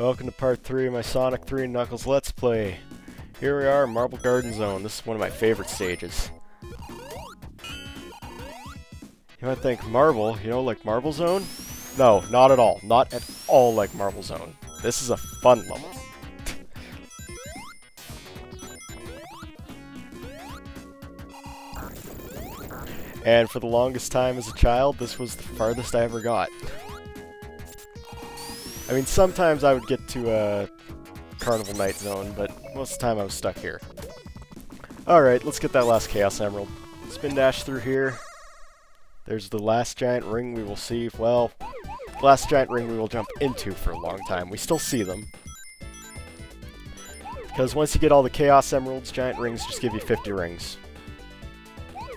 Welcome to part 3 of my Sonic 3 and Knuckles Let's Play. Here we are, Marble Garden Zone. This is one of my favorite stages. You might think, Marble? You know, like Marble Zone? No, not at all. Not at all like Marble Zone. This is a fun level. And for the longest time as a child, this was the farthest I ever got. I mean, sometimes I would get to a Carnival Night Zone, but most of the time I was stuck here. Alright, let's get that last Chaos Emerald. Spin dash through here. There's the last giant ring we will see. Well, the last giant ring we will jump into for a long time. We still see them. Because once you get all the Chaos Emeralds, giant rings just give you 50 rings.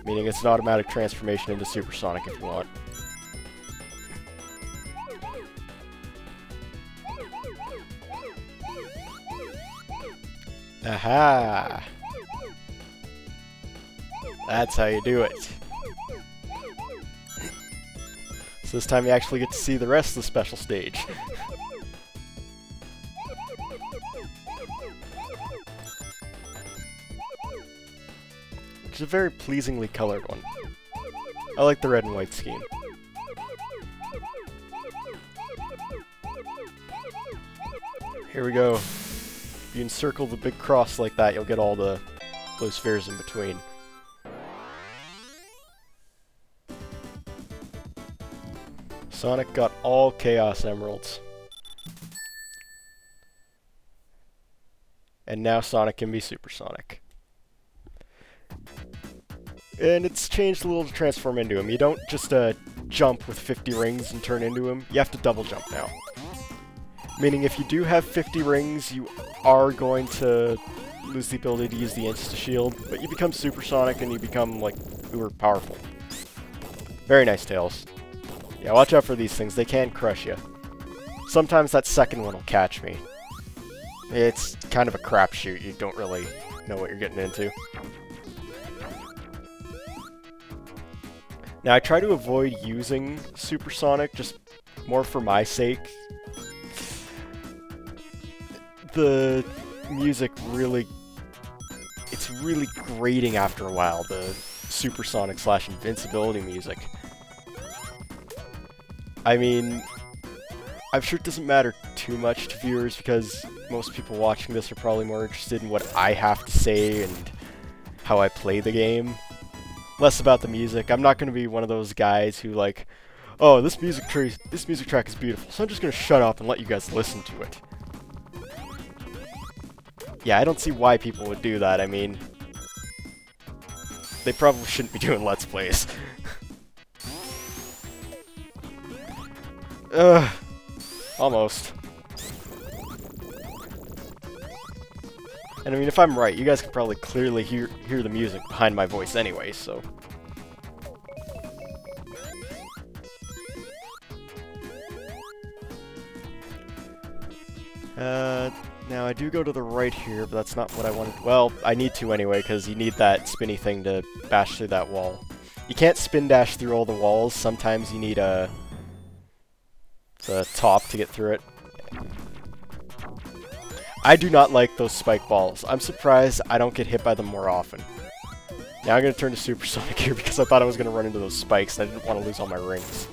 Meaning it's an automatic transformation into Supersonic if you want. Aha! That's how you do it. So this time you actually get to see the rest of the special stage. Which is a very pleasingly colored one. I like the red and white scheme. Here we go. If you encircle the big cross like that, you'll get all the blue spheres in between. Sonic got all Chaos Emeralds. And now Sonic can be Supersonic. And it's changed a little to transform into him. You don't just jump with 50 rings and turn into him. You have to double jump now. Meaning if you do have 50 rings, you are going to lose the ability to use the Insta-Shield, but you become Supersonic and you become, like, uber powerful. Very nice, Tails. Yeah, watch out for these things. They can crush you. Sometimes that second one will catch me. It's kind of a crapshoot. You don't really know what you're getting into. Now, I try to avoid using Supersonic, just more for my sake. The music really... it's really grating after a while, the Supersonic / Invincibility music. I mean, I'm sure it doesn't matter too much to viewers because most people watching this are probably more interested in what I have to say and how I play the game. Less about the music. I'm not going to be one of those guys who like, oh, this music track is beautiful, so I'm just going to shut up and let you guys listen to it. Yeah, I don't see why people would do that. I mean, they probably shouldn't be doing Let's Plays. Almost. And I mean, if I'm right, you guys can probably clearly hear the music behind my voice anyway, so... now I do go to the right here, but that's not what I wanted. Well, I need to anyway, because you need that spinny thing to bash through that wall. You can't spin dash through all the walls. Sometimes you need the top to get through it. I do not like those spike balls. I'm surprised I don't get hit by them more often. Now I'm going to turn to Supersonic here because I thought I was going to run into those spikes and I didn't want to lose all my rings.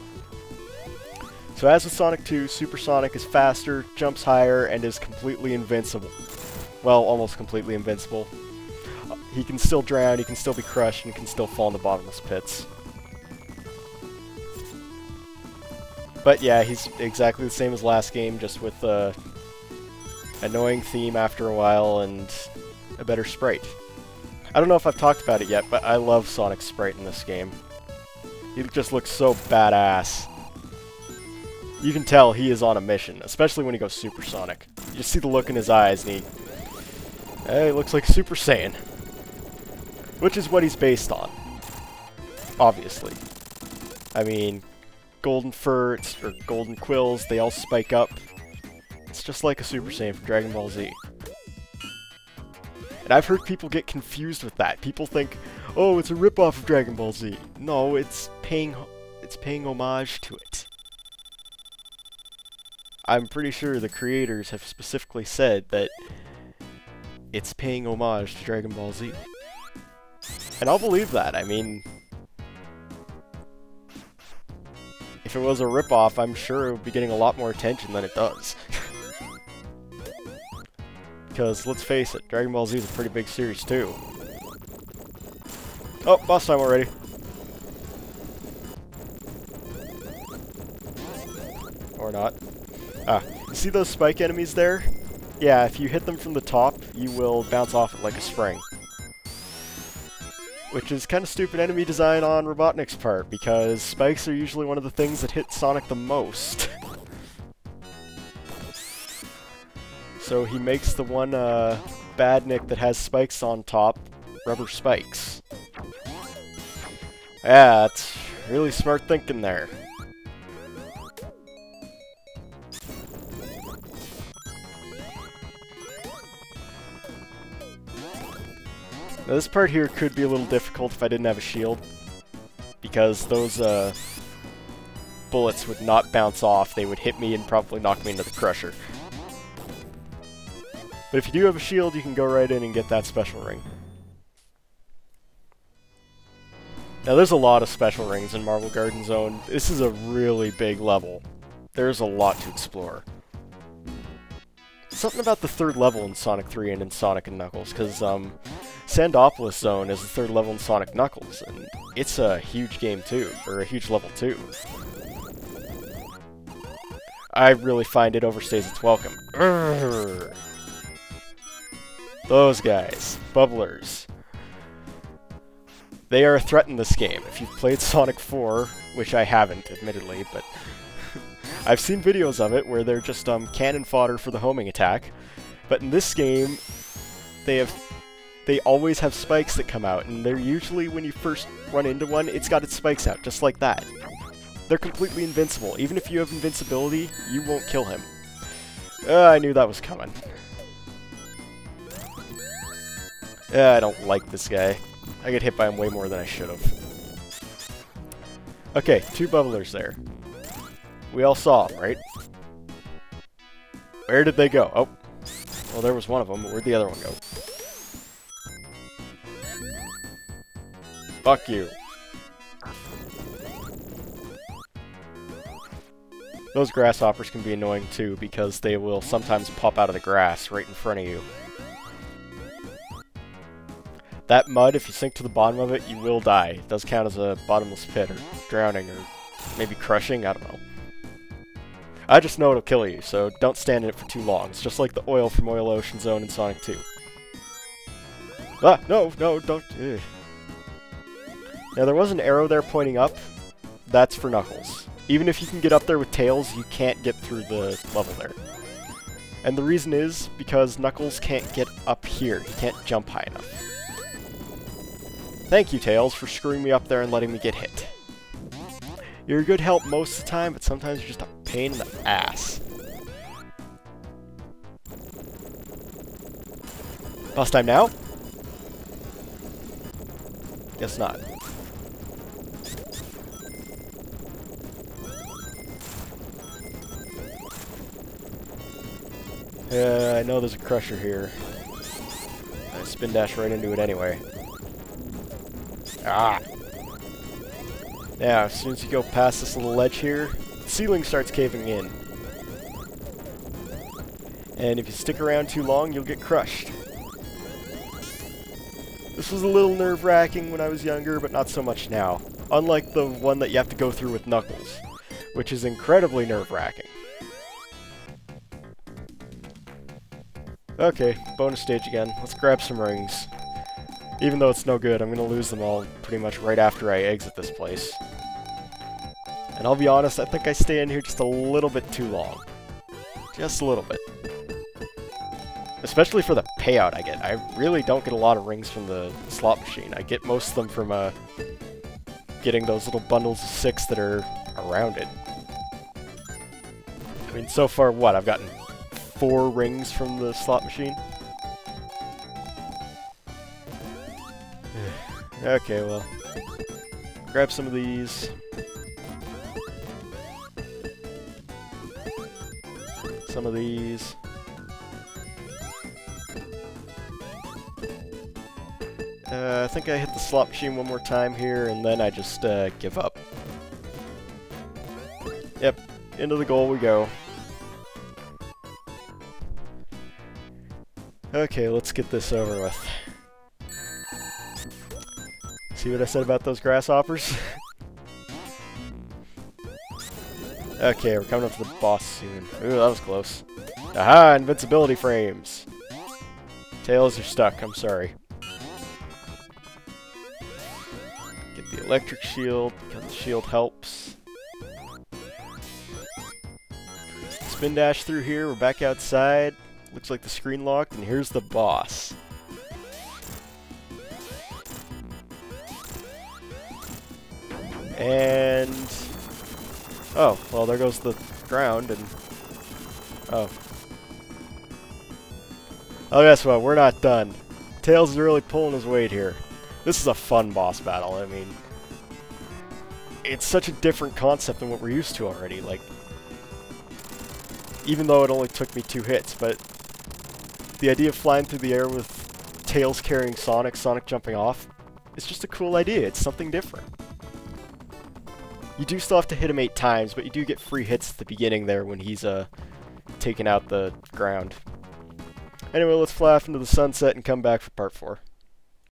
So as with Sonic 2, Supersonic is faster, jumps higher, and is completely invincible. Well, almost completely invincible. He can still drown, he can still be crushed, and he can still fall in the bottomless pits. But yeah, he's exactly the same as last game, just with a annoying theme after a while and a better sprite. I don't know if I've talked about it yet, but I love Sonic's sprite in this game. He just looks so badass. You can tell he is on a mission, especially when he goes Supersonic. You just see the look in his eyes and he looks like Super Saiyan. Which is what he's based on. Obviously. I mean, golden fur, or golden quills, they all spike up. It's just like a Super Saiyan from Dragon Ball Z. And I've heard people get confused with that. People think, oh, it's a ripoff of Dragon Ball Z. No, it's paying homage to it. I'm pretty sure the creators have specifically said that it's paying homage to Dragon Ball Z. And I'll believe that. I mean, if it was a ripoff, I'm sure it would be getting a lot more attention than it does. Because, let's face it, Dragon Ball Z is a pretty big series, too. Oh, boss time already. Or not. Ah, you see those spike enemies there? Yeah, if you hit them from the top, you will bounce off it like a spring. Which is kind of stupid enemy design on Robotnik's part, because spikes are usually one of the things that hit Sonic the most. So he makes the one Badnik that has spikes on top rubber spikes. Yeah, that's really smart thinking there. Now this part here could be a little difficult if I didn't have a shield, because those bullets would not bounce off. They would hit me and probably knock me into the crusher. But if you do have a shield, you can go right in and get that special ring. Now there's a lot of special rings in Marble Garden Zone. This is a really big level. There's a lot to explore. Something about the third level in Sonic 3 and in Sonic and Knuckles, because Sandopolis Zone is the third level in Sonic Knuckles, and it's a huge game too, or a huge level too. I really find it overstays its welcome. Urgh. Those guys, bubblers. They are a threat in this game. If you've played Sonic 4, which I haven't, admittedly, but I've seen videos of it where they're just cannon fodder for the homing attack. But in this game, they always have spikes that come out, and they're usually, when you first run into one, it's got its spikes out, just like that. They're completely invincible. Even if you have invincibility, you won't kill him. I knew that was coming. I don't like this guy. I get hit by him way more than I should have. Okay, 2 bubblers there. We all saw them, right? Where did they go? Oh. Well, there was one of them, but where'd the other one go? Fuck you. Those grasshoppers can be annoying too, because they will sometimes pop out of the grass right in front of you. That mud, if you sink to the bottom of it, you will die. It does count as a bottomless pit, or drowning, or maybe crushing, I don't know. I just know it'll kill you, so don't stand in it for too long. It's just like the oil from Oil Ocean Zone in Sonic 2. Ah, no, don't. Ugh. Now, there was an arrow there pointing up. That's for Knuckles. Even if you can get up there with Tails, you can't get through the level there. And the reason is because Knuckles can't get up here. He can't jump high enough. Thank you, Tails, for screwing me up there and letting me get hit. You're a good help most of the time, but sometimes you're just a pain in the ass. Boss time now? Guess not. I know there's a crusher here. I spin dash right into it anyway. Ah! Now, as soon as you go past this little ledge here, the ceiling starts caving in. And if you stick around too long, you'll get crushed. This was a little nerve-wracking when I was younger, but not so much now. Unlike the one that you have to go through with Knuckles, which is incredibly nerve-wracking. Okay, bonus stage again. Let's grab some rings. Even though it's no good, I'm gonna lose them all pretty much right after I exit this place. And I'll be honest, I think I stay in here just a little bit too long. Just a little bit. Especially for the payout I get. I really don't get a lot of rings from the slot machine. I get most of them from getting those little bundles of 6 that are around it. I mean, so far, what? I've gotten 4 rings from the slot machine? Okay, well, grab some of these. some of these. I think I hit the slot machine one more time here, and then I just give up. Yep, into the goal we go. Okay, let's get this over with. See what I said about those grasshoppers? Okay, we're coming up to the boss soon. Ooh, that was close. Aha, invincibility frames! Tails, you're stuck, I'm sorry. Get the electric shield, because the shield helps. Spin dash through here, we're back outside. Looks like the screen locked, and here's the boss. And... oh, well there goes the ground, and... oh. Oh, guess what? We're not done. Tails is really pulling his weight here. This is a fun boss battle, I mean... it's such a different concept than what we're used to already, like... even though it only took me 2 hits, but... the idea of flying through the air with Tails carrying Sonic, Sonic jumping off, it's just a cool idea, it's something different. You do still have to hit him 8 times, but you do get free hits at the beginning there when he's taking out the ground. Anyway, let's fly off into the sunset and come back for part 4.